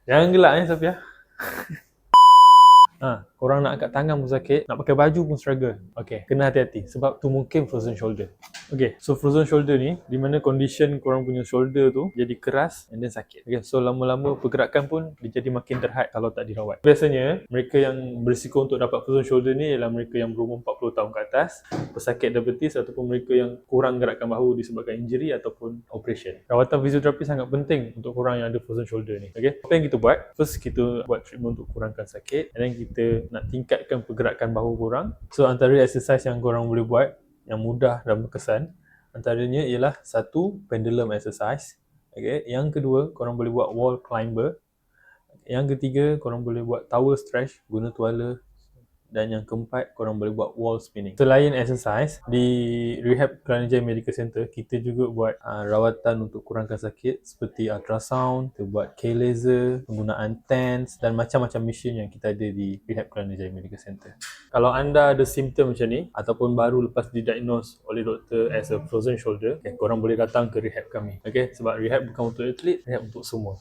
Jangan gelak Safia. Korang nak angkat tangan pun sakit, nak pakai baju pun struggle. Okay, kena hati-hati sebab tu mungkin frozen shoulder. Okay, so frozen shoulder ni di mana condition korang punya shoulder tu jadi keras and then sakit. Okay, so lama-lama pergerakan pun dia jadi makin terhad kalau tak dirawat. Biasanya mereka yang berisiko untuk dapat frozen shoulder ni ialah mereka yang berumur 40 tahun ke atas, pesakit diabetes ataupun mereka yang kurang gerakkan bahu disebabkan injury ataupun operation. Rawatan fizioterapi sangat penting untuk korang yang ada frozen shoulder ni. Okay, apa yang kita buat? First kita buat treatment untuk kurangkan sakit, and then kita nak tingkatkan pergerakan bahu korang. So antara exercise yang korang boleh buat yang mudah dan berkesan, antaranya ialah satu, pendulum exercise. Okay. Yang kedua, korang boleh buat wall climber. Yang ketiga, korang boleh buat towel stretch guna tuala. Dan yang keempat, korang boleh buat wall spinning. Selain exercise, di Rehab Kelana Jaya Medical Center, kita juga buat rawatan untuk kurangkan sakit seperti ultrasound, kita buat K-laser, penggunaan TENS dan macam-macam mesin yang kita ada di Rehab Kelana Jaya Medical Center. Kalau anda ada simptom macam ni ataupun baru lepas didiagnose oleh doktor as a frozen shoulder, korang boleh datang ke rehab kami. Okay? Sebab rehab bukan untuk atlet, rehab untuk semua.